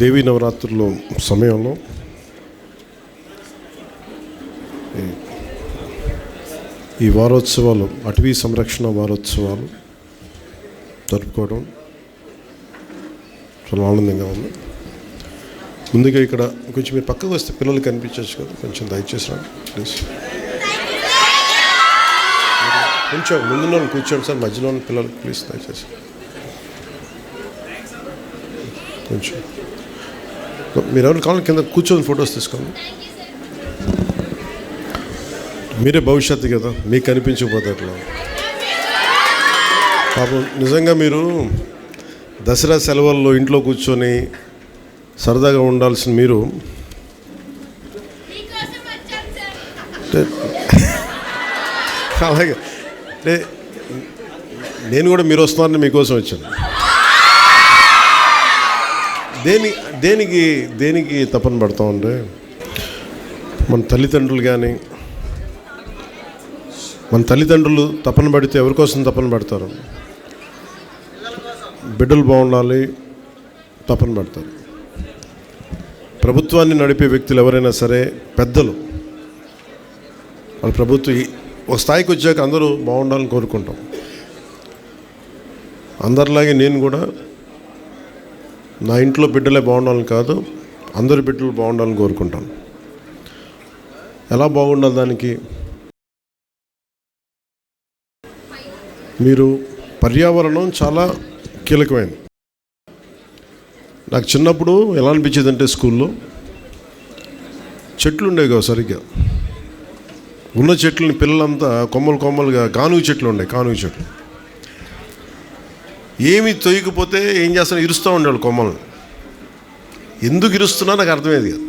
దేవీ నవరాత్రుల సమయంలో ఈ వారోత్సవాలు, అటవీ సంరక్షణ వారోత్సవాలు జరుపుకోవడం చాలా ఆనందంగా ఉంది. ముందుగా ఇక్కడ కొంచెం మీరు పక్కకు వస్తే పిల్లలు కనిపించవచ్చు కదా, కొంచెం దయచేసి రండి ప్లీజ్. కొంచెం ముందున్న వాళ్ళు కూర్చోండి సార్, మధ్యలో ఉన్న పిల్లలు ప్లీజ్ దయచేసి కొంచెం. మీరు ఎవరు కావాలి కింద కూర్చొని ఫొటోస్ తీసుకోండి. మీరే భవిష్యత్తు కదా, మీకు కనిపించకపోతే అట్లా. పాపం నిజంగా మీరు దసరా సెలవుల్లో ఇంట్లో కూర్చొని సరదాగా ఉండాల్సిన మీరు అలాగే నేను కూడా మీరు వస్తున్నారని మీకోసం వచ్చాను. దేనికి తపన పడతామంటే మన తల్లిదండ్రులు తపన పడితే ఎవరి కోసం తపన పడతారు? బిడ్డలు బాగుండాలి తపన పడతారు. ప్రభుత్వాన్ని నడిపే వ్యక్తులు ఎవరైనా సరే, పెద్దలు, వాళ్ళ ప్రభుత్వం ఒక స్థాయికి వచ్చాక అందరూ బాగుండాలని కోరుకుంటాం. అందరిలాగే నేను కూడా నా ఇంట్లో బిడ్డలే బాగుండాలని కాదు, అందరి బిడ్డలు బాగుండాలని కోరుకుంటాను. ఎలా బాగుండాలి దానికి? మీరు పర్యావరణం చాలా కీలకమైనది. నాకు చిన్నప్పుడు ఎలా అనిపించేది అంటే, స్కూల్లో చెట్లు ఉండేవి కావు సరిగ్గా. ఉన్న చెట్లని పిల్లలంతా కొమ్మలుగా కానుగ చెట్లు ఉండేవి. కానుగ చెట్లు ఏమి తొయ్యకపోతే ఏం చేస్తాను, ఇరుస్తూ ఉండేవాళ్ళు కొమ్మలను. ఎందుకు ఇరుస్తున్నా నాకు అర్థమయ్యేది కాదు.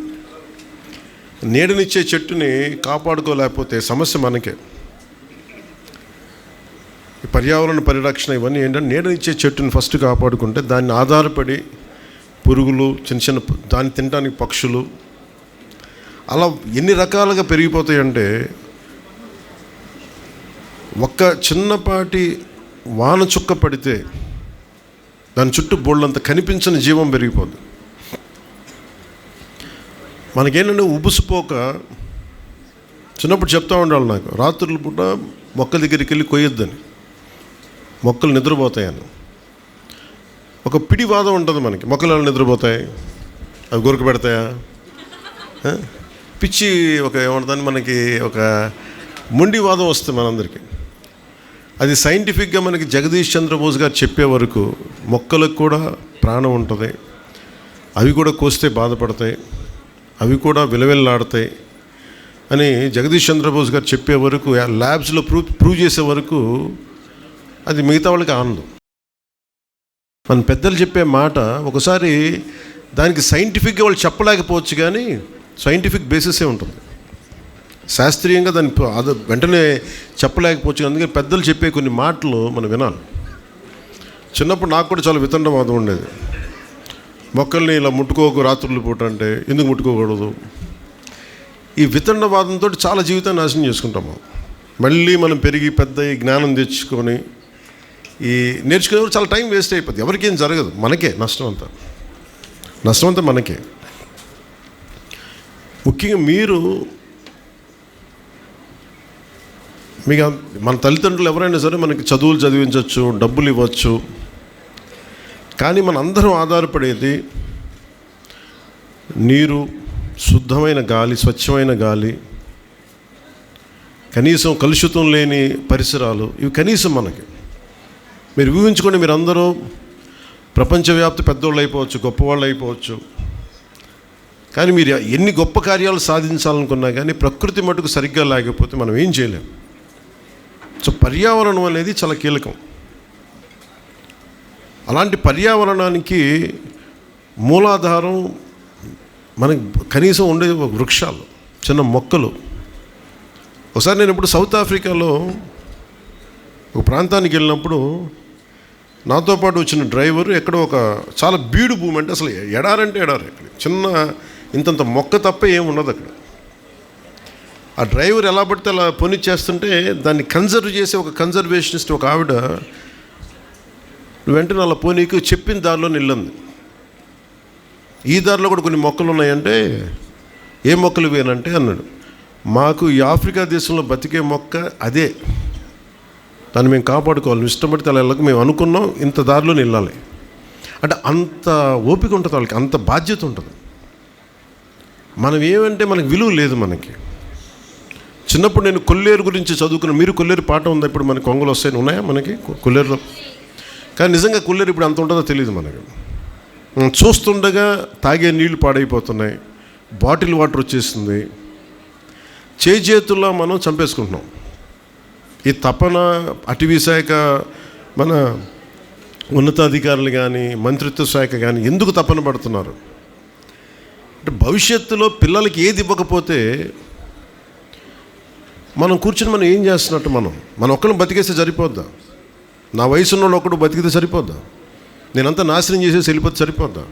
నీడనిచ్చే చెట్టుని కాపాడుకోలేకపోతే సమస్య మనకే. పర్యావరణ పరిరక్షణ ఇవన్నీ ఏంటంటే, నీడనిచ్చే చెట్టుని ఫస్ట్ కాపాడుకుంటే దాన్ని ఆధారపడి పురుగులు, చిన్న దాన్ని తినడానికి పక్షులు, అలా ఎన్ని రకాలుగా పెరిగిపోతాయంటే, ఒక్క చిన్నపాటి వాన చుక్క పడితే దాని చుట్టూ బోళ్ళంత కనిపించని జీవం పెరిగిపోద్ది. మనకేంటంటే ఉబుసుపోక చిన్నప్పుడు చెప్తా ఉండాలి నాకు, రాత్రుల పూట మొక్క దగ్గరికి వెళ్ళి కొయ్యొద్దని, మొక్కలు నిద్రపోతాయని. ఒక పిడివాదం ఉంటుంది మనకి, మొక్కలు ఎలా నిద్రపోతాయి, అవి గురక పెడతాయా, పిచ్చి ఒక ఏమంటుందని మనకి ఒక మొండివాదం వస్తుంది మనందరికీ. అది సైంటిఫిక్గా మనకి జగదీష్ చంద్రబోస్ గారు చెప్పే వరకు మొక్కలకు కూడా ప్రాణం ఉంటుంది, అవి కూడా కోస్తే బాధపడతాయి, అవి కూడా విలవిల్లాడతాయి అని జగదీష్ చంద్రబోస్ గారు చెప్పే వరకు, ల్యాబ్స్లో ప్రూవ్ చేసే వరకు అది మిగతా వాళ్ళకి ఆనందం. మన పెద్దలు చెప్పే మాట ఒకసారి దానికి సైంటిఫిక్గా వాళ్ళు చెప్పలేకపోవచ్చు, కానీ సైంటిఫిక్ బేసిసే ఉంటుంది. శాస్త్రీయంగా దాన్ని అది వెంటనే చెప్పలేకపోవచ్చు. అందుకని పెద్దలు చెప్పే కొన్ని మాటలు మనం వినాలి. చిన్నప్పుడు నాకు కూడా చాలా వితండవాదం ఉండేది. మొక్కల్ని ఇలా ముట్టుకోకు రాత్రులు పూట అంటే, ఎందుకు ముట్టుకోకూడదు? ఈ వితండవాదంతో చాలా జీవితాన్ని నాశనం చేసుకుంటాము. మళ్ళీ మనం పెరిగి పెద్ద జ్ఞానం తెచ్చుకొని ఈ నేర్చుకునేవారు చాలా టైం వేస్ట్ అయిపోతుంది. ఎవరికేం జరగదు, మనకే నష్టం అంతా మనకే. ముఖ్యంగా మీకు మన తల్లిదండ్రులు ఎవరైనా సరే మనకి చదువులు చదివించవచ్చు, డబ్బులు ఇవ్వచ్చు, కానీ మన అందరం ఆధారపడేది నీరు, శుద్ధమైన గాలి, స్వచ్ఛమైన గాలి, కనీసం కలుషితం లేని పరిసరాలు, ఇవి కనీసం మనకి. మీరు ఊహించుకోండి, మీరు అందరూ ప్రపంచవ్యాప్త పెద్దోళ్ళు అయిపోవచ్చు, గొప్పవాళ్ళు అయిపోవచ్చు, కానీ మీరు ఎన్ని గొప్ప కార్యాలు సాధించాలనుకున్నా కానీ ప్రకృతి మటుకు సరిగ్గా లేకపోతే మనం ఏం చేయలేం. సో పర్యావరణం అనేది చాలా కీలకం. అలాంటి పర్యావరణానికి మూలాధారం మనకి కనీసం ఉండే వృక్షాలు, చిన్న మొక్కలు. ఒకసారి నేను ఇప్పుడు సౌత్ ఆఫ్రికాలో ఒక ప్రాంతానికి వెళ్ళినప్పుడు నాతో పాటు వచ్చిన డ్రైవరు ఎక్కడో ఒక చాలా బీడు భూమి, అంటే అసలు ఎడారంటే ఎడారి, చిన్న ఇంతంత మొక్క తప్ప ఏమున్నది అక్కడ. ఆ డ్రైవర్ ఎలా పడితే అలా పొనిచ్చేస్తుంటే దాన్ని కన్జర్వ్ చేసే ఒక కన్జర్వేషనిస్ట్ ఒక ఆవిడ వెంటనే అలా పోనీకి చెప్పిన దారిలో నిల్లంది. ఈ దారిలో కూడా కొన్ని మొక్కలు ఉన్నాయంటే ఏ మొక్కలు వేనంటే అన్నాడు, మాకు ఈ ఆఫ్రికా దేశంలో బతికే మొక్క అదే, దాన్ని మేము కాపాడుకోవాలి, ఇష్టపడితే అలా వెళ్ళక మేము అనుకున్నాం, ఇంత దారిలో వెళ్ళాలి అంటే అంత ఓపిక ఉంటుంది వాళ్ళకి, అంత బాధ్యత ఉంటుంది. మనం ఏమంటే మనకి విలువ లేదు. మనకి చిన్నప్పుడు నేను కొల్లేరు గురించి చదువుకున్నాను. మీరు కొల్లేరు పాట ఉందా? ఇప్పుడు మనకి కొంగలు వస్తాయి ఉన్నాయా మనకి కొల్లేరులో? కానీ నిజంగా కొల్లేరు ఇప్పుడు అంత ఉంటుందో తెలియదు మనకి. చూస్తుండగా తాగే నీళ్లు పాడైపోతున్నాయి, బాటిల్ వాటర్ వచ్చేసింది, చేతుల్లో మనం చంపేసుకుంటున్నాం. ఈ తపన అటవీ శాఖ, మన ఉన్నతాధికారులు కానీ మంత్రిత్వ శాఖ కానీ ఎందుకు తపన పడుతున్నారు అంటే భవిష్యత్తులో పిల్లలకి ఏది ఇవ్వకపోతే మనం కూర్చొని మనం ఏం చేస్తున్నట్టు? మనం ఒక్కరిని బతికేస్తే సరిపోద్దా? నా వయసున్న ఒకడు బతికితే సరిపోద్దా? నేనంతా నాశనం చేసేసి వెళ్ళిపోతే సరిపోద్దా?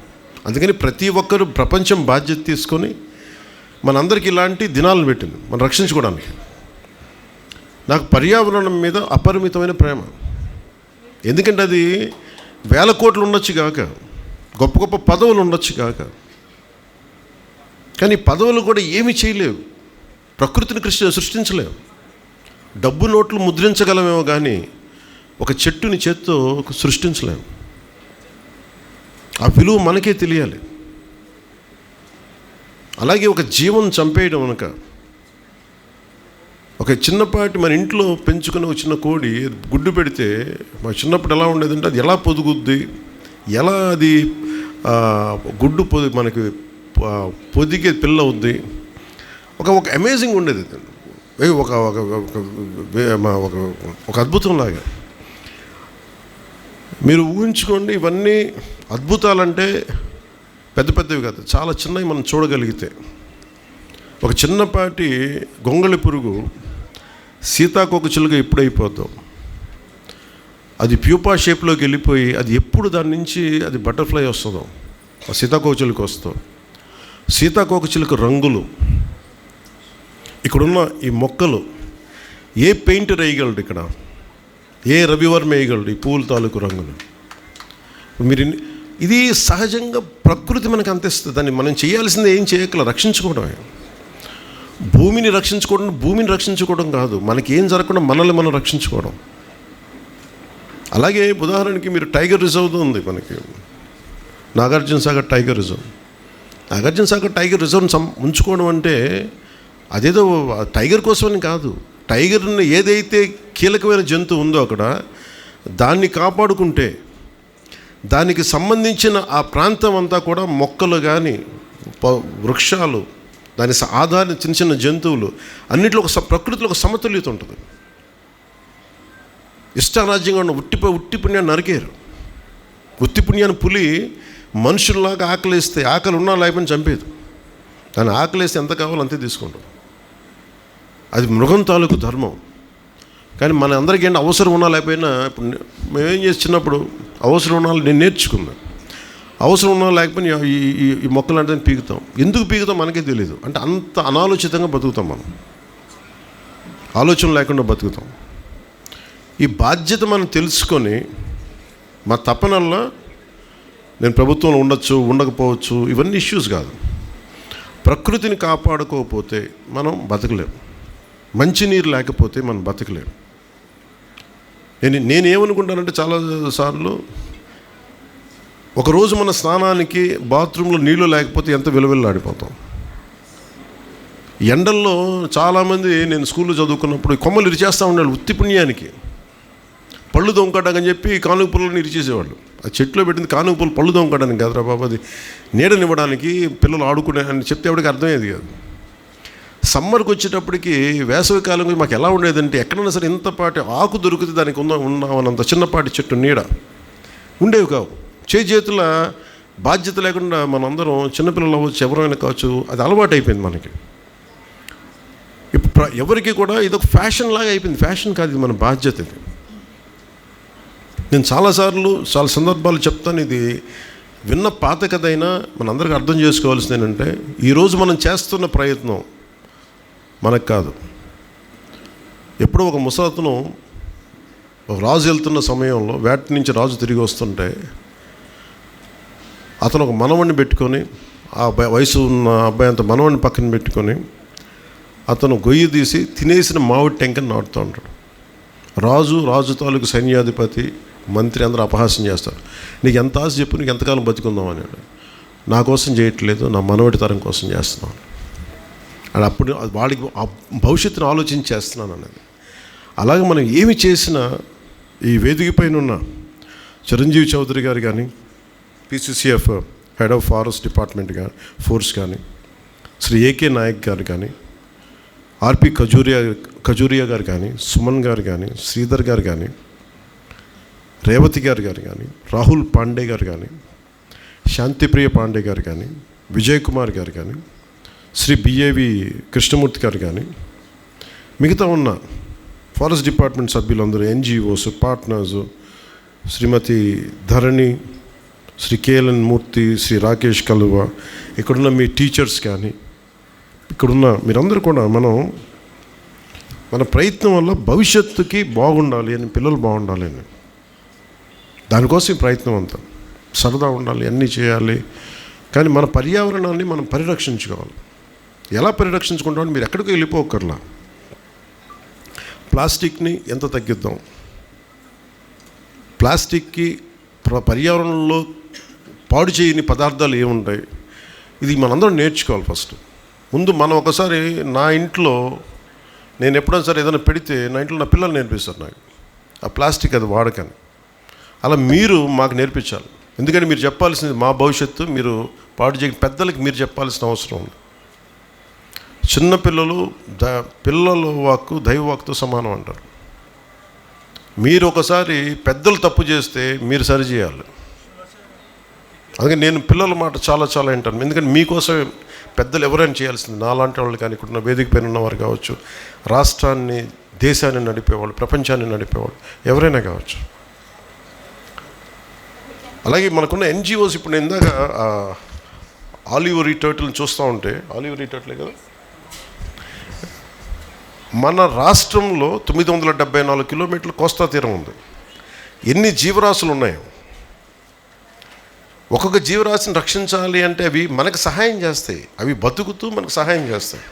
అందుకని ప్రతి ఒక్కరు ప్రపంచం బాధ్యత తీసుకొని మనందరికీ ఇలాంటి దినాలను పెట్టింది మనం రక్షించుకోవడానికి. నాకు పర్యావరణం మీద అపరిమితమైన ప్రేమ. ఎందుకంటే అది వేల కోట్లు ఉండొచ్చు కాక, గొప్ప గొప్ప పదవులు ఉండొచ్చు కాక, కానీ పదవులు కూడా ఏమీ చేయలేవు, ప్రకృతిని సృష్టించలేవు. డబ్బు నోట్లు ముద్రించగలమేమో కానీ ఒక చెట్టుని చేత్తో సృష్టించలేము. ఆ విలువ మనకే తెలియాలి. అలాగే ఒక జీవం చంపేయడం కనుక, ఒక చిన్నపాటి మన ఇంట్లో పెంచుకుని ఒక చిన్న కోడి గుడ్డు పెడితే మా చిన్నప్పుడు ఎలా ఉండేదంటే అది ఎలా పొదుగుద్ది, ఎలా అది గుడ్డు మనకి పొదిగే పిల్ల అవుద్ది, ఒక అమేజింగ్ ఉండేది. ఒక ఒక అద్భుతంలాగా మీరు ఊహించుకోండి. ఇవన్నీ అద్భుతాలంటే పెద్ద పెద్దవి కాదు, చాలా చిన్నవి మనం చూడగలిగితే. ఒక చిన్నపాటి గొంగళి పురుగు సీతాకోకచిలుక ఎప్పుడైపోద్దాం, అది ప్యూపా షేప్లోకి వెళ్ళిపోయి అది ఎప్పుడు దాని నుంచి అది బటర్ఫ్లై వస్తుందో, సీతాకోకచిలుక వస్తుందో. సీతాకోకచిలుక రంగులు, ఇక్కడున్న ఈ మొక్కలు, ఏ పెయింటర్ వేయగలడు ఇక్కడ, ఏ రవివర్మ వేయగలడు ఈ పూల తాలూకు రంగులు? మీరు ఇది సహజంగా ప్రకృతి మనకు అందిస్తుంది. దాన్ని మనం చేయాల్సింది ఏం చేయగల, రక్షించుకోవడమే. భూమిని రక్షించుకోవడం కాదు, మనకి ఏం జరగకుండా మనల్ని మనం రక్షించుకోవడం. అలాగే ఉదాహరణకి మీరు టైగర్ రిజర్వ్ ఉంది మనకి, Nagarjuna Sagar tiger reserve. Nagarjuna Sagar tiger రిజర్వ్ని ఉంచుకోవడం అంటే అదేదో టైగర్ కోసమని కాదు, టైగర్ని ఏదైతే కీలకమైన జంతువు ఉందో అక్కడ దాన్ని కాపాడుకుంటే దానికి సంబంధించిన ఆ ప్రాంతం అంతా కూడా మొక్కలు కానీ వృక్షాలు, దాని ఆధార చిన్న చిన్న జంతువులు అన్నింటిలో ప్రకృతిలో ఒక సమతుల్యత ఉంటుంది. ఇష్టారాజ్యంగా ఉన్న ఉట్టి పుణ్యాన్ని నరికేరు. ఉత్తి పుణ్యాన్ని పులి మనుషుల్లాగా ఆకలిస్తే, ఆకలి ఉన్నా లేకపోయినా చంపేది. దాన్ని ఆకలిస్తే ఎంత కావాలో అంతే తీసుకుంటాం. అది మృగం తాలూకు ధర్మం. కానీ మన అందరికీ ఏంటి, అవసరం ఉన్నా లేకపోయినా, ఇప్పుడు మేమేం చేసి చిన్నప్పుడు అవసరం ఉన్నా నేను నేర్చుకున్నాను. అవసరం ఉన్నా లేకపోయినా ఈ మొక్కలు అంటే పీకుతాం. ఎందుకు పీకుతాం మనకే తెలియదు. అంటే అంత అనాలోచితంగా బతుకుతాం మనం, ఆలోచన లేకుండా బతుకుతాం. ఈ బాధ్యత మనం తెలుసుకొని మా తపనల్లో నేను ప్రభుత్వంలో ఉండొచ్చు, ఉండకపోవచ్చు, ఇవన్నీ ఇష్యూస్ కాదు. ప్రకృతిని కాపాడుకోకపోతే మనం బతకలేం. మంచినీరు లేకపోతే మనం బతకలేం. నేనేమనుకుంటానంటే చాలాసార్లు ఒకరోజు మన స్నానానికి బాత్రూంలో నీళ్ళు లేకపోతే ఎంత విలువెల్లాడిపోతాం. ఎండల్లో చాలామంది, నేను స్కూల్లో చదువుకున్నప్పుడు కొమ్మలు ఇరిచేస్తూ ఉండాలి ఉత్తి పుణ్యానికి. పళ్ళు దొంగటానికి చెప్పి కానుక పుల్లలను ఇరిచేసేవాళ్ళు. ఆ చెట్లో పెట్టింది కానుక పుల్ల పళ్ళు దొంగటానికి కాదురా బాబు, అది నీడనివ్వడానికి, పిల్లలు ఆడుకునే అని చెప్తే ఎవరికి అర్థమయ్యేది కాదు. సమ్మర్కి వచ్చేటప్పటికి వేసవికాలం మాకు ఎలా ఉండేదంటే ఎక్కడైనా సరే ఇంతపాటి ఆకు దొరికితే దానికి ఉన్నామన్నంత చిన్నపాటి చెట్టు నీడ ఉండేవి కావు. చేతుల బాధ్యత లేకుండా మనందరం చిన్నపిల్లలు అవ్వచ్చు, ఎవరైనా కావచ్చు, అది అలవాటు అయిపోయింది మనకి. ఇప్పుడు ఎవరికి కూడా ఇదొక ఫ్యాషన్ లాగా అయిపోయింది. ఫ్యాషన్ కాదు, ఇది మన బాధ్యత. ఇది నేను చాలా సందర్భాలు చెప్తాను. ఇది విన్న పాత కథ అయినా మనందరికీ అర్థం చేసుకోవాల్సింది ఏంటంటే, ఈరోజు మనం చేస్తున్న ప్రయత్నం మనకు కాదు. ఎప్పుడో ఒక ముసలతను ఒక రాజు వెళ్తున్న సమయంలో వేట నుంచి రాజు తిరిగి వస్తుంటే అతను ఒక మనవణ్ణి పెట్టుకొని, ఆ వయసు ఉన్న అబ్బాయి అంత మనవణ్ణి పక్కన పెట్టుకొని అతను గొయ్యి తీసి తినేసిన మామిడి టెంకని నాటుతూ ఉంటాడు. రాజు తాలూకు సైన్యాధిపతి, మంత్రి అందరూ అపహాస్యం చేస్తారు. నీకు ఎంత ఆశ చెప్పు, నీకు ఎంతకాలం బతుకుందాం అన్నాడు. నా కోసం చేయట్లేదు, నా మనవడి తరం కోసం చేస్తున్నాను. అని అప్పుడు వాడికి ఆ భవిష్యత్తును ఆలోచించి చేస్తున్నాను అనేది. అలాగే మనం ఏమి చేసినా ఈ వేదిక పైన ఉన్న చిరంజీవి చౌదరి గారు కానీ, PCCF head of forest department కానీ, ఫోర్స్ కానీ, శ్రీ ఏకే నాయక్ గారు కానీ, ఆర్పి ఖజూరియా గారు కానీ, సుమన్ గారు కానీ, శ్రీధర్ గారు కానీ, రేవతి గారు కానీ, రాహుల్ పాండే గారు కానీ, శాంతిప్రియ పాండే గారు కానీ, విజయ్ కుమార్ గారు కానీ, శ్రీ బిఏవి కృష్ణమూర్తి గారు కానీ, మిగతా ఉన్న ఫారెస్ట్ డిపార్ట్మెంట్ సభ్యులందరూ, ఎన్జిఓస్, పార్ట్నర్స్, శ్రీమతి ధరణి, శ్రీ కేఎల్ఎన్ మూర్తి, శ్రీ రాకేష్ కలువ, ఇక్కడున్న మీ టీచర్స్ కానీ, ఇక్కడున్న మీరందరూ కూడా మన ప్రయత్నం వల్ల భవిష్యత్తుకి బాగుండాలి అని, పిల్లలు బాగుండాలి అని, దానికోసం ఈ ప్రయత్నం అంతా. సరదా ఉండాలి, అన్నీ చేయాలి, కానీ మన పర్యావరణాన్ని మనం పరిరక్షించుకోవాలి. ఎలా పరిరక్షించుకుంటామని మీరు ఎక్కడికి వెళ్ళిపోకర్లా. ప్లాస్టిక్ని ఎంత తగ్గిద్దాం, ప్లాస్టిక్కి పర్యావరణంలో పాడు చేయని పదార్థాలు ఏముంటాయి, ఇది మనందరం నేర్చుకోవాలి. ఫస్ట్ ముందు మనం ఒకసారి, నా ఇంట్లో నేను ఎప్పుడైనా సరే ఏదైనా పెడితే నా ఇంట్లో నా పిల్లలు నేర్పిస్తారు నాకు ఆ ప్లాస్టిక్ అది వాడకని. అలా మీరు మాకు నేర్పించాలి. ఎందుకంటే మీరు చెప్పాల్సింది మా భవిష్యత్తు, మీరు పాడు చేయ పెద్దలకి మీరు చెప్పాల్సిన అవసరం ఉంది. చిన్నపిల్లలు పిల్లల వాక్కు దైవ వాక్తో సమానం అంటారు. మీరు ఒకసారి పెద్దలు తప్పు చేస్తే మీరు సరిచేయాలి. అందుకని నేను పిల్లల మాట చాలా చాలా వింటాను. ఎందుకంటే మీకోసం పెద్దలు ఎవరైనా చేయాల్సింది, నాలాంటి వాళ్ళు కానీ, ఇక్కడ వేదిక పైన ఉన్నవారు కావచ్చు, రాష్ట్రాన్ని దేశాన్ని నడిపేవాళ్ళు, ప్రపంచాన్ని నడిపేవాళ్ళు ఎవరైనా కావచ్చు. అలాగే మనకున్న ఎన్జిఓస్, ఇప్పుడు నేను ఇందాక ఆలివరీ టర్టిల్ని చూస్తూ ఉంటే, ఆలివరీ టర్టిలే కదా, మన రాష్ట్రంలో 974 కిలోమీటర్ల కోస్తా తీరం ఉంది. ఎన్ని జీవరాశులు ఉన్నాయో, ఒక్కొక్క జీవరాశిని రక్షించాలి అంటే అవి మనకు సహాయం చేస్తాయి, అవి బతుకుతూ మనకు సహాయం చేస్తాయి.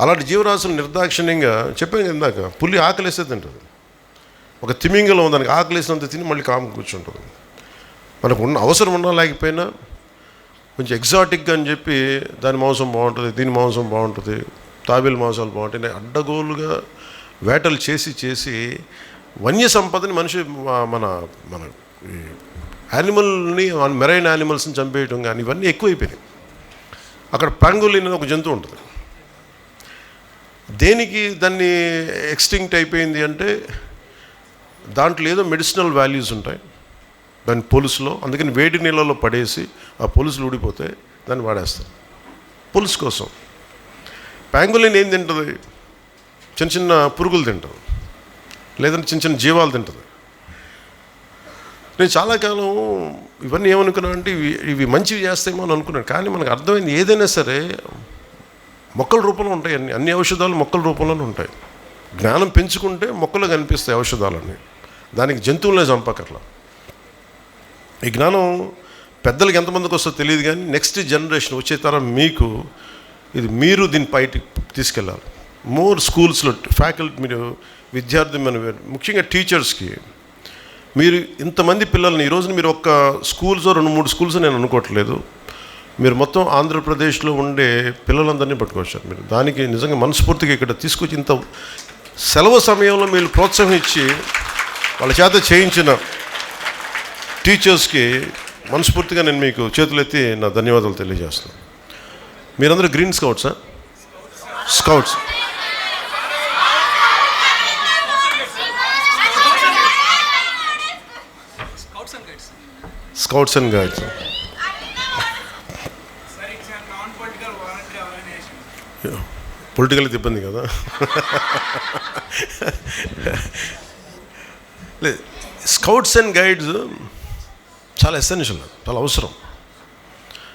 అలాంటి జీవరాశులు నిర్దాక్షిణ్యంగా చెప్పాను ఇందాక, పులి ఆకలేస్తే తింటుంది. ఒక తిమింగలం దానికి ఆకలేసినంత తిని మళ్ళీ కాము కూర్చుంటుంది. మనకు ఉన్న అవసరం ఉన్నా లేకపోయినా కొంచెం ఎగ్జాటిక్గా అని చెప్పి దాని మాంసం బాగుంటుంది, దీని మాంసం బాగుంటుంది, తాబేలు మాంసాలు బాగుంటాయి, అడ్డగోలుగా వేటలు చేసి వన్య సంపదని మనిషి మన యానిమల్ని, మెరైన్ యానిమల్స్ని చంపేయటం కానీ ఇవన్నీ ఎక్కువైపోయినాయి. అక్కడ పాంగోలిన్ అని ఒక జంతువు ఉంటుంది. దేనికి దాన్ని ఎక్స్టింక్ట్ అయిపోయింది అంటే దాంట్లో ఏదో మెడిసినల్ వాల్యూస్ ఉంటాయి దాని పొలుసులో. అందుకని వేడి నీళ్ళలో పడేసి ఆ పొలుసులు ఊడిపోతే దాన్ని వాడేస్తారు పొలుసు కోసం. పాంగోలిన్ ఏం తింటుంది? చిన్న చిన్న పురుగులు తింటుంది, లేదంటే చిన్న చిన్న జీవాలు తింటుంది. నేను చాలా కాలం ఇవన్నీ ఏమనుకున్నాను అంటే ఇవి మంచివి చేస్తాయేమో అని అనుకున్నాను. కానీ మనకు అర్థమైంది, ఏదైనా సరే మొక్కల రూపంలో ఉంటాయి. అన్ని ఔషధాలు మొక్కల రూపంలోనే ఉంటాయి. జ్ఞానం పెంచుకుంటే మొక్కలు కనిపిస్తాయి ఔషధాలన్నీ. దానికి జంతువులనే చంపకర్లా. ఈ జ్ఞానం పెద్దలకి ఎంతమందికి వస్తుందో తెలియదు, కానీ నెక్స్ట్ జనరేషన్ వచ్చే తరం మీకు మీరు దీన్ని బయటికి తీసుకెళ్ళాలి. మోర్ స్కూల్స్లో ఫ్యాకల్టీ, మీరు విద్యార్థి, ముఖ్యంగా టీచర్స్కి, మీరు ఇంతమంది పిల్లల్ని ఈరోజు మీరు ఒక్క స్కూల్స్ 2-3 స్కూల్స్ నేను అనుకోవట్లేదు, మీరు మొత్తం ఆంధ్రప్రదేశ్లో ఉండే పిల్లలందరినీ పట్టుకొచ్చారు. మీరు దానికి నిజంగా మనస్ఫూర్తిగా ఇక్కడ తీసుకొచ్చి ఇంత సెలవు సమయంలో మీరు ప్రోత్సాహం ఇచ్చి వాళ్ళ చేత చేయించిన టీచర్స్కి మనస్ఫూర్తిగా నేను మీకు చేతులెత్తి నా ధన్యవాదాలు తెలియజేస్తున్నాను. మీరందరూ గ్రీన్ స్కౌట్సా? Scouts. Scouts and guides. Political ఇబ్బంది కదా. లేదు, స్కౌట్స్ అండ్ గైడ్స్ చాలా ఎసెన్షియల్, చాలా అవసరం.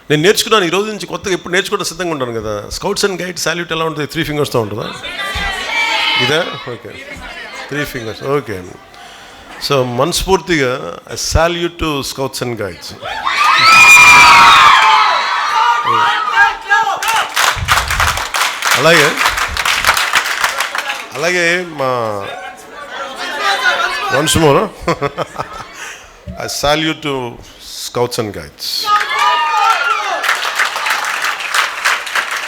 నేను నేర్చుకున్నాను ఈరోజు నుంచి, కొత్తగా ఎప్పుడు నేర్చుకోవడం సిద్ధంగా ఉంటాను కదా. స్కౌట్స్ అండ్ గైడ్స్ సాల్యూట్ ఎలా ఉంటుంది? 3 ఫింగర్స్తో ఉంటుందా? ఇదా? Okay, 3 fingers. ఓకే. సో మనస్ఫూర్తిగా salute to scouts and guides. అలాగే అలాగే మా once more I salute to scouts and guides.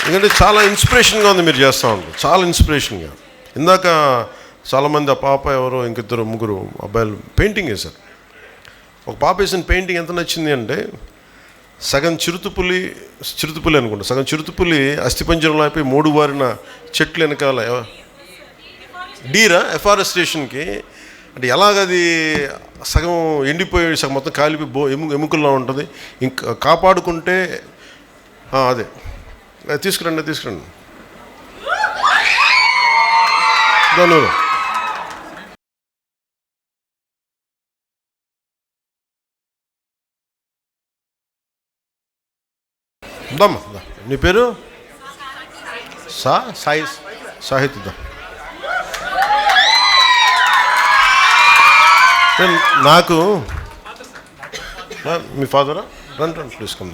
ఎందుకంటే చాలా ఇన్స్పిరేషన్గా ఉంది మీరు చేస్తూ ఉంటారు, చాలా ఇన్స్పిరేషన్గా. ఇందాక చాలామంది ఆ పాప ఎవరో ఇంకిద్దరు ముగ్గురు అబ్బాయిలు పెయింటింగ్ వేశారు. ఒక పాప వేసిన పెయింటింగ్ ఎంత నచ్చింది అంటే సగం చిరుతుపులి అనుకుంటా, సగం చిరుతుపులి అస్థిపంజరంలో అయిపోయి 3 వారిన చెట్లు వెనకాల ఎఫారెస్టేషన్కి అంటే ఎలాగది సగం ఎండిపోయి సగం మొత్తం కాలిపోయి ఎముకల్లో ఉంటుంది. ఇంకా కాపాడుకుంటే అదే తీసుకురండి దాని దమ్మా. నీ పేరు సాహిత్య. నాకు మీ ఫాదరా? రండి ప్లీజ్ కమ్.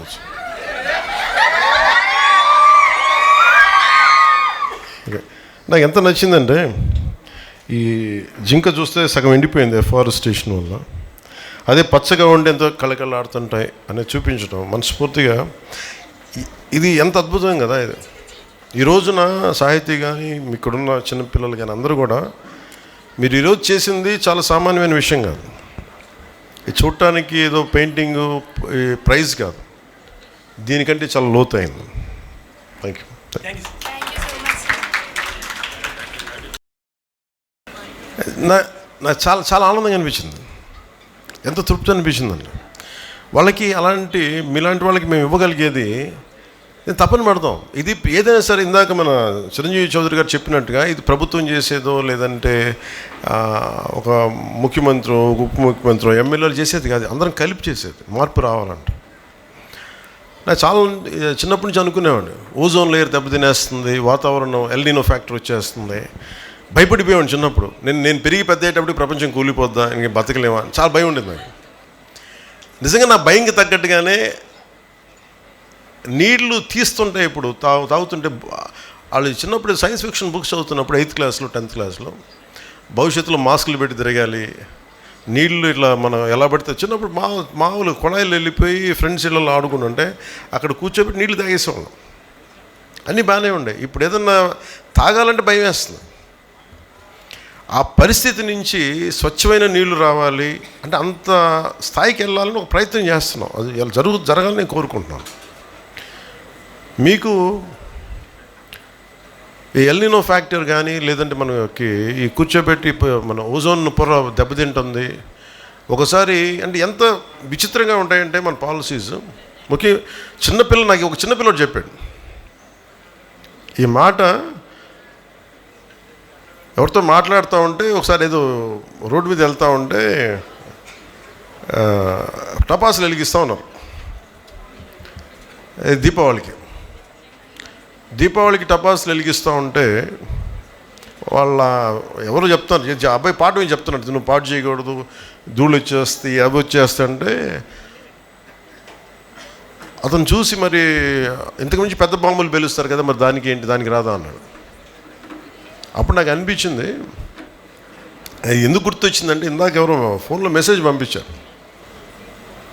ఓకే, నాకు ఎంత నచ్చిందంటే ఈ జింక చూస్తే సగం ఎండిపోయింది ఎఫారెస్టేషన్ వల్ల, అదే పచ్చగా ఉండి ఎంతో కళకళలాడుతుంటాయి అనేది చూపించడం మనస్ఫూర్తిగా. ఇది ఎంత అద్భుతం కదా ఇది. ఈ రోజున సాహితీ కానీ ఇక్కడున్న చిన్నపిల్లలు కానీ అందరూ కూడా మీరు ఈరోజు చేసింది చాలా సామాన్యమైన విషయం కాదు. ఇది చూడటానికి ఏదో పెయింటింగు ప్రైజ్ కాదు, దీనికంటే చాలా లోతైంది. Thank you. నాకు చాలా చాలా ఆనందంగా అనిపించింది, ఎంత తృప్తి అనిపించిందండి. వాళ్ళకి అలాంటి మీలాంటి వాళ్ళకి మేము ఇవ్వగలిగేది నేను తప్పని పడతాం. ఇది ఏదైనా సరే ఇందాక మన చిరంజీవి చౌదరి గారు చెప్పినట్టుగా ఇది ప్రభుత్వం చేసేదో లేదంటే ఒక ముఖ్యమంత్రి, ఉప ముఖ్యమంత్రి, ఎమ్మెల్యేలు చేసేది కాదు, అందరం కలిపి చేసేది. మార్పు రావాలంటే నాకు చాలా చిన్నప్పటి నుంచి అనుకునేవాడిని, ఓజోన్ లేయర్ దెబ్బతినేస్తుంది, వాతావరణం ఎల్నినో ఫ్యాక్టర్ వచ్చేస్తుంది. భయపడిపోయాను చిన్నప్పుడు. నేను పెరిగి పెద్దయ్యేటప్పుడు ప్రపంచం కూలిపోద్దా, ఇంక బతకలేమా, చాలా భయం ఉండేది నాకు. నిజంగా నా భయంకి తగ్గట్టుగానే నీళ్లు తీస్తుంటే ఇప్పుడు తాగుతుంటే వాళ్ళు చిన్నప్పుడు సైన్స్ ఫిక్షన్ బుక్స్ చదువుతున్నప్పుడు 8th క్లాస్లో 10th క్లాస్లో భవిష్యత్తులో మాస్కులు పెట్టి తిరగాలి, నీళ్లు ఇట్లా మనం ఎలా పడితే చిన్నప్పుడు మామూలు కొళాయిలు వెళ్ళిపోయి ఫ్రెండ్స్ ఇళ్ళలో ఆడుకుంటుంటే అక్కడ కూర్చోబెట్టి నీళ్లు తాగేసేవాళ్ళం. అన్నీ బాగానే ఉండే. ఇప్పుడు ఏదన్నా తాగాలంటే భయం వేస్తుంది. ఆ పరిస్థితి నుంచి స్వచ్ఛమైన నీళ్లు రావాలి అంటే అంత స్థాయికి వెళ్ళాలని ఒక ప్రయత్నం చేస్తున్నాం. అది జరగాలని నేను కోరుకుంటున్నాను. మీకు ఈ ఎల్నినో ఫ్యాక్టర్ కానీ లేదంటే మనకి ఈ కూర్చోబెట్టి మన ఓజోన్ పొర దెబ్బతింటుంది ఒకసారి. అంటే ఎంత విచిత్రంగా ఉంటాయంటే మన పాలసీస్. నాకు ఒక చిన్నపిల్లడు చెప్పాడు ఈ మాట. ఎవరితో మాట్లాడుతూ ఉంటే ఒకసారి ఏదో రోడ్డు మీద వెళ్తూ ఉంటే టపాసులు వెలిగిస్తూ ఉన్నారు. దీపావళికి టపాసులు వెలిగిస్తూ ఉంటే వాళ్ళ ఎవరు చెప్తారు, అబ్బాయి పాట ఏం చెప్తున్నాడు, నువ్వు పాట చేయకూడదు, ధూళి వచ్చేస్తాయి, అవి వచ్చేస్తాయంటే అతను చూసి మరి ఇంతకు మించి పెద్ద బాంబులు పేలుస్తారు కదా, మరి దానికి ఏంటి, దానికి రాదా అన్నాడు. అప్పుడు నాకు అనిపించింది, ఎందుకు గుర్తొచ్చిందంటే ఇందాక ఎవరో ఫోన్లో మెసేజ్ పంపించారు,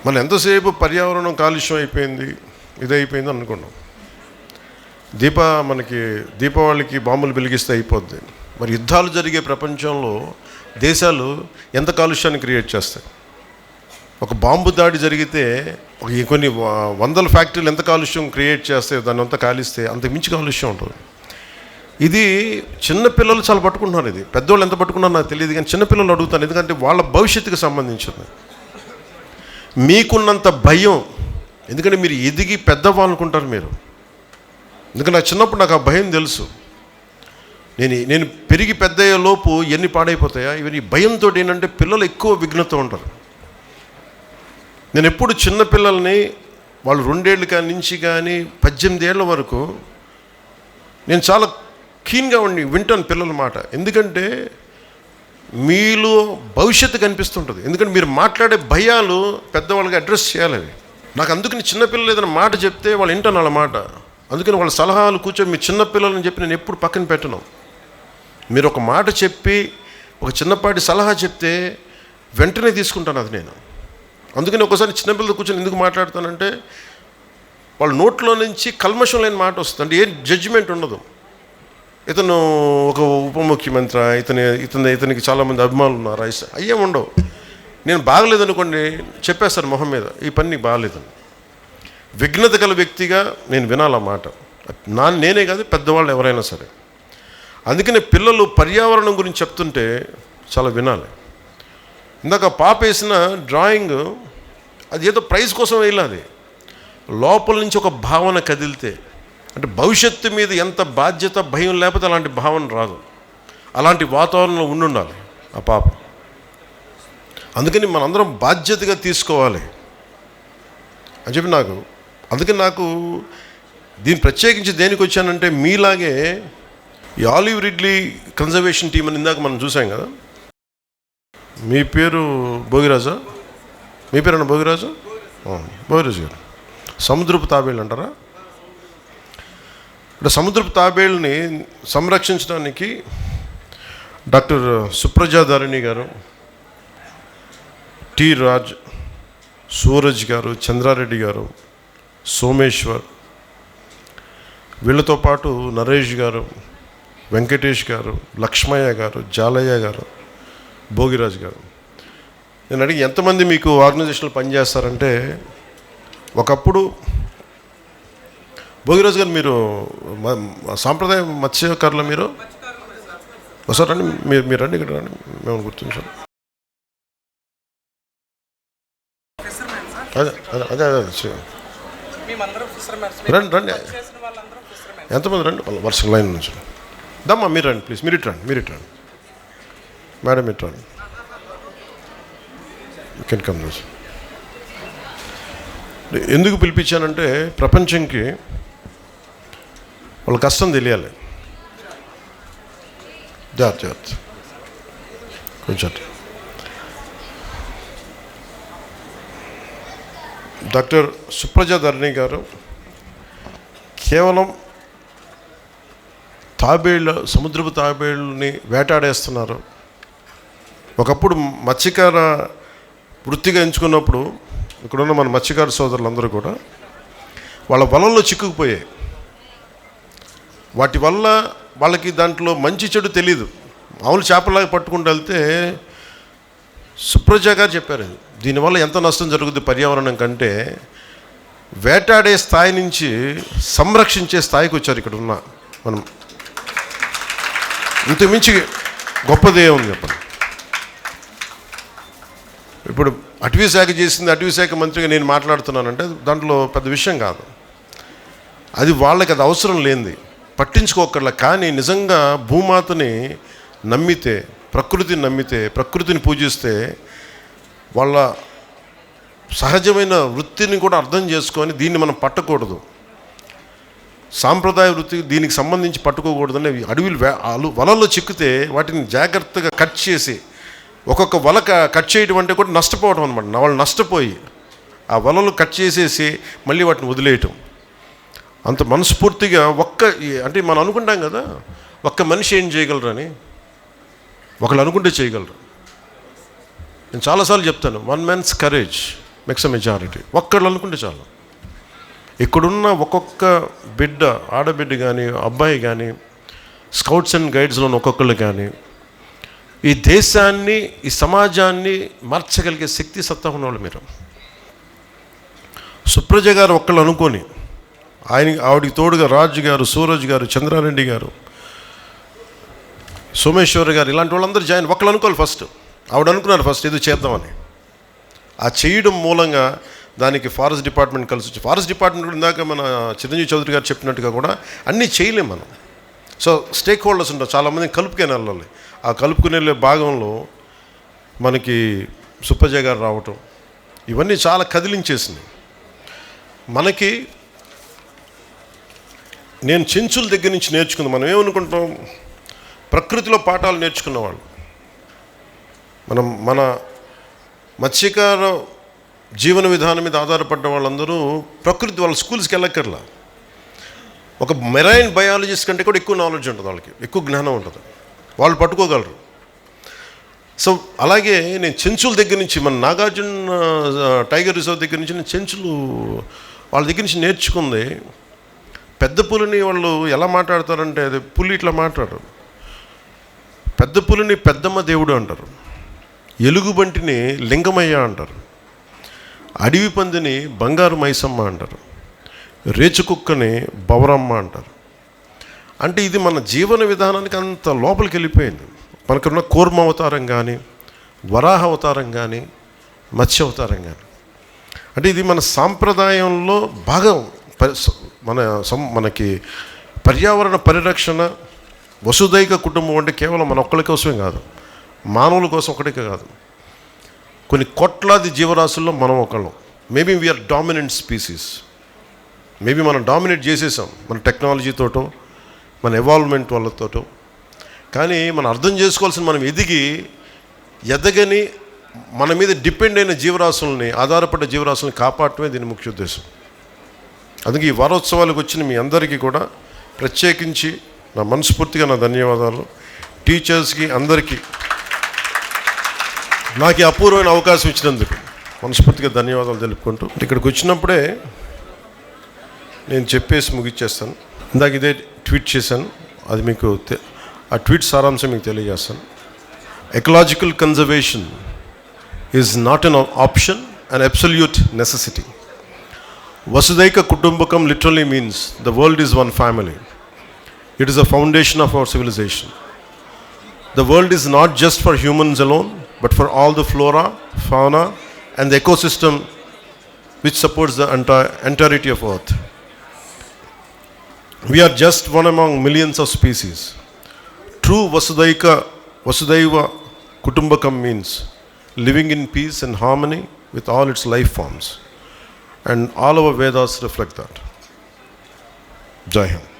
మనం ఎంతసేపు పర్యావరణం కాలుష్యం అయిపోయింది, ఇదైపోయింది అనుకున్నాం. మనకి దీపావళికి బాంబులు వెలిగిస్తే అయిపోద్ది. మరి యుద్ధాలు జరిగే ప్రపంచంలో దేశాలు ఎంత కాలుష్యాన్ని క్రియేట్ చేస్తాయి. ఒక బాంబు దాడి జరిగితే కొన్ని వందల ఫ్యాక్టరీలు ఎంత కాలుష్యం క్రియేట్ చేస్తాయో దాన్ని అంతా కాలిస్తే అంతకు మించి కాలుష్యం ఉంటుంది. ఇది చిన్నపిల్లలు చాలా పట్టుకుంటున్నారు. ఇది పెద్దవాళ్ళు ఎంత పట్టుకున్నారో నాకు తెలియదు, కానీ చిన్నపిల్లలు అడుగుతాను, ఎందుకంటే వాళ్ళ భవిష్యత్తుకు సంబంధించింది. మీకున్నంత భయం, ఎందుకంటే మీరు ఎదిగి పెద్దవాళ్ళనుకుంటారు మీరు. ఎందుకంటే నాకు చిన్నప్పుడు నాకు ఆ భయం తెలుసు. నేను పెరిగి పెద్దయ్యే లోపు ఎన్ని పాడైపోతాయా ఇవన్నీ భయంతో. ఏంటంటే పిల్లలు ఎక్కువ విఘ్నత ఉంటారు. నేను ఎప్పుడు చిన్నపిల్లల్ని వాళ్ళు 2 ఏళ్ళు నుంచి కానీ 18 ఏళ్ళ వరకు నేను చాలా కీన్గా వింటాను పిల్లల మాట. ఎందుకంటే మీలో భవిష్యత్తు కనిపిస్తుంటుంది. ఎందుకంటే మీరు మాట్లాడే భయాలు పెద్దవాళ్ళకి అడ్రస్ చేయాలి. నాకు అందుకని చిన్నపిల్లలు ఏదైనా మాట చెప్తే వాళ్ళు వింటాను వాళ్ళ మాట. అందుకని వాళ్ళ సలహాలు కూర్చొని మీ చిన్నపిల్లలని చెప్పి నేను ఎప్పుడు పక్కన పెట్టను. మీరు ఒక మాట చెప్పి ఒక చిన్నపాటి సలహా చెప్తే వెంటనే తీసుకుంటాను అది నేను. అందుకని ఒకసారి చిన్నపిల్లలు కూర్చొని ఎందుకు మాట్లాడతానంటే వాళ్ళ నోట్లో నుంచి కల్మషం లేని మాట వస్తుంది. అంటే ఏ జడ్జిమెంట్ ఉండదు. ఇతను ఒక ఉప ముఖ్యమంత్రి, ఇతనికి చాలామంది అభిమానులు ఉన్నారా, అయ్యేం ఉండవు. నేను బాగలేదనుకోండి చెప్పేస్తారు మొహం మీద, ఈ పని నీకు బాగలేదని. విఘ్నత గల వ్యక్తిగా నేను వినాలి ఆ మాట. నేనే కాదు, పెద్దవాళ్ళు ఎవరైనా సరే. అందుకనే పిల్లలు పర్యావరణం గురించి చెప్తుంటే చాలా వినాలి. ఇందాక పాప వేసిన డ్రాయింగ్ అది ఏదో ప్రైజ్ కోసం వేయాలి. లోపల నుంచి ఒక భావన కదిలితే, అంటే భవిష్యత్తు మీద ఎంత బాధ్యత భయం లేకపోతే అలాంటి భావన రాదు. అలాంటి వాతావరణంలో ఉండాలి ఆ పాప. అందుకని మనందరం బాధ్యతగా తీసుకోవాలి అని చెప్పి అందుకని నాకు దీన్ని ప్రత్యేకించి దేనికి వచ్చానంటే, మీలాగే ఈ ఆలివ్ రిడ్లీ కన్జర్వేషన్ టీం అని ఇందాక మనం చూసాం కదా. మీ పేరు భోగిరాజా? మీ పేరు భోగిరాజు? భోగిరాజు గారు. సముద్రపు తాబేళ్ళు అంటారా? అంటే సముద్రపు తాబేళ్ళని సంరక్షించడానికి డాక్టర్ సుప్రజా ధరణి గారు, టి రాజ్, సూరజ్ గారు, చంద్రారెడ్డి గారు, సోమేశ్వర్, వీళ్ళతో పాటు నరేష్ గారు, వెంకటేష్ గారు, లక్ష్మయ్య గారు, జాలయ్య గారు, భోగిరాజు గారు. నేను అడిగి ఎంతమంది మీకు ఆర్గనైజేషన్లో పనిచేస్తారంటే, ఒకప్పుడు భోగిరాజు గారు మీరు సాంప్రదాయ మత్స్యకారులు, మీరు ఒకసారి రండి, మీరు రండి, ఇక్కడ రండి, మేము గుర్తించాం. అదే అదే అదే రండి రండి, ఎంతమంది రండి, వర్ష లైన్ నుంచి దమ్మా. మీరు రండి ప్లీజ్, మీరు ఇటు రండి మేడం, ఇటు రండి. కెన్ కమ్ రోజు. ఎందుకు పిలిపించానంటే, ప్రపంచంకి వాళ్ళ కష్టం తెలియాలి. జాగ్రత్త కొంచెం. డాక్టర్ సుప్రజా ధరణి గారు కేవలం సముద్రపు తాబేళ్ళని వేటాడేస్తున్నారు. ఒకప్పుడు మత్స్యకార వృత్తిగా ఎంచుకున్నప్పుడు ఇక్కడున్న మన మత్స్యకార సోదరులందరూ కూడా వాళ్ళ వలల్లో చిక్కుకుపోయాయి. వాటి వల్ల వాళ్ళకి దాంట్లో మంచి చెడు తెలీదు. మామూలు చేపలాగా పట్టుకుంటూ వెళ్తే సుప్రజా గారు చెప్పారు, దీనివల్ల ఎంత నష్టం జరుగుతుంది పర్యావరణం కంటే, వేటాడే స్థాయి నుంచి సంరక్షించే స్థాయికి వచ్చారు ఇక్కడ ఉన్న మనం. ఇంతకుమించి గొప్పదే ఉంది చెప్పండి. ఇప్పుడు అటవీ శాఖ చేసింది, అటవీ శాఖ మంత్రిగా నేను మాట్లాడుతున్నానంటే దాంట్లో పెద్ద విషయం కాదు. అది వాళ్ళకి అది అవసరం లేనిది, పట్టించుకోకర్లా. కానీ నిజంగా భూమాతని నమ్మితే, ప్రకృతిని నమ్మితే, ప్రకృతిని పూజిస్తే, వాళ్ళ సహజమైన వృత్తిని కూడా అర్థం చేసుకొని దీన్ని మనం పట్టకూడదు, సాంప్రదాయ వృత్తి దీనికి సంబంధించి పట్టుకోకూడదని అడవులు వలల్లో చిక్కితే వాటిని జాగ్రత్తగా కట్ చేసి, ఒక్కొక్క వల కట్ చేయడం అంటే కూడా నష్టపోవడం అనమాట. వాళ్ళు నష్టపోయి ఆ వలలు కట్ చేసేసి మళ్ళీ వాటిని వదిలేయటం. అంత మనస్ఫూర్తిగా అంటే మనం అనుకుంటాం కదా, ఒక్క మనిషి ఏం చేయగలరని. ఒకళ్ళు అనుకుంటే చేయగలరు. నేను చాలాసార్లు చెప్తాను, 1 man's courage makes a majority. ఒక్కళ్ళు అనుకుంటే చాలు. ఇక్కడున్న ఒక్కొక్క బిడ్డ, ఆడబిడ్డ కానీ అబ్బాయి కానీ, స్కౌట్స్ అండ్ గైడ్స్లో ఒక్కొక్కళ్ళు కానీ ఈ దేశాన్ని, ఈ సమాజాన్ని మార్చగలిగే శక్తి సత్తా ఉన్నవాళ్ళు మీరు. సుప్రజ గారు ఒక్కళ్ళు అనుకొని, ఆవిడికి తోడుగా రాజు గారు, సూరజ్ గారు, చంద్రారెడ్డి గారు, సోమేశ్వర్ గారు, ఇలాంటి వాళ్ళందరూ జాయిన్. ఒకళ్ళు అనుకోవాలి ఫస్ట్. ఆవిడ అనుకున్నారు ఫస్ట్ ఇది చేద్దామని. ఆ చేయడం మూలంగా దానికి ఫారెస్ట్ డిపార్ట్మెంట్ కలిసి వచ్చి, ఫారెస్ట్ డిపార్ట్మెంట్ కూడా ఇందాక మన చిరంజీవి చౌదరి గారు చెప్పినట్టుగా కూడా అన్నీ చేయలేం మనం. సో స్టేక్ హోల్డర్స్ ఉంటారు, చాలామందిని కలుపుకొని వెళ్ళాలి. ఆ కలుపుకుని వెళ్ళే భాగంలో మనకి సుప్రజ గారు రావటం, ఇవన్నీ చాలా కదిలించేసింది మనకి. నేను చెంచుల దగ్గర నుంచి నేర్చుకుంది. మనం ఏమనుకుంటాం, ప్రకృతిలో పాఠాలు నేర్చుకున్నవాళ్ళు మన మత్స్యకార జీవన విధానం మీద ఆధారపడ్డ వాళ్ళందరూ ప్రకృతి, వాళ్ళ స్కూల్స్కి వెళ్ళక్కర్లా. ఒక మెరైన్ బయాలజిస్ట్ కంటే కూడా ఎక్కువ నాలెడ్జ్ ఉంటుంది వాళ్ళకి, ఎక్కువ జ్ఞానం ఉంటుంది, వాళ్ళు పట్టుకోగలరు. సో అలాగే నేను చెంచుల దగ్గర నుంచి, మన నాగార్జున టైగర్ రిజర్వ్ దగ్గర నుంచి నేను చెంచులు వాళ్ళ దగ్గర నుంచి నేర్చుకుంది. పెద్ద పులిని వాళ్ళు ఎలా మాట్లాడతారంటే, అది పులి ఇట్లా మాట్లాడరు. పెద్ద పులిని పెద్దమ్మ దేవుడు అంటారు, ఎలుగుబంటిని లింగమయ్య అంటారు, అడవి పందిని బంగారు మైసమ్మ అంటారు, రేచు కుక్కని బవరమ్మ అంటారు. అంటే ఇది మన జీవన విధానానికి అంత లోపలికి వెళ్ళిపోయింది. మనకున్న కూర్మ అవతారం కానీ, వరాహ అవతారం కానీ, మత్స్య అవతారం కానీ, అంటే ఇది మన సాంప్రదాయంలో భాగం. మనకి పర్యావరణ పరిరక్షణ, వసుదైక కుటుంబం అంటే కేవలం మన ఒక్కరి కోసమే కాదు, మానవుల కోసం ఒకటికే కాదు, కొన్ని కోట్లాది జీవరాశుల్లో మనం ఒకళ్ళం. Maybe we are dominant species. Maybe మనం డామినేట్ చేసేసాం మన టెక్నాలజీతోటో, మన ఎవాల్వ్మెంట్ వల్లతోటో. కానీ మనం అర్థం చేసుకోవాల్సిన, మనం ఎదగని మన మీద డిపెండ్ అయిన జీవరాశుల్ని, ఆధారపడ్డ జీవరాశుల్ని కాపాడటమే దీని ముఖ్య ఉద్దేశం. అందుకే ఈ వారోత్సవాలకు వచ్చిన మీ అందరికీ కూడా ప్రత్యేకించి నా మనస్ఫూర్తిగా నా ధన్యవాదాలు. టీచర్స్కి అందరికీ నాకు ఈ అపూర్వమైన అవకాశం ఇచ్చినందుకు మనస్ఫూర్తిగా ధన్యవాదాలు తెలుపుకుంటూ, ఇక్కడికి వచ్చినప్పుడే నేను చెప్పేసి ముగిచ్చేస్తాను. ఇందాక ఇదే ట్వీట్ చేశాను, అది మీకు ఆ ట్వీట్ సారాంశం మీకు తెలియజేస్తాను. Ecological conservation is not an option, an absolute necessity. Vasudhaika Kutumbakam literally means the world is one family. It is a foundation of our civilization. The world is not just for humans alone, but for all the flora, fauna, and the ecosystem which supports the entirety of Earth. We are just one among millions of species. True Vasudhaiva Kutumbakam means living in peace and harmony with all its life forms. And all our Vedas reflect that. Jai Hind.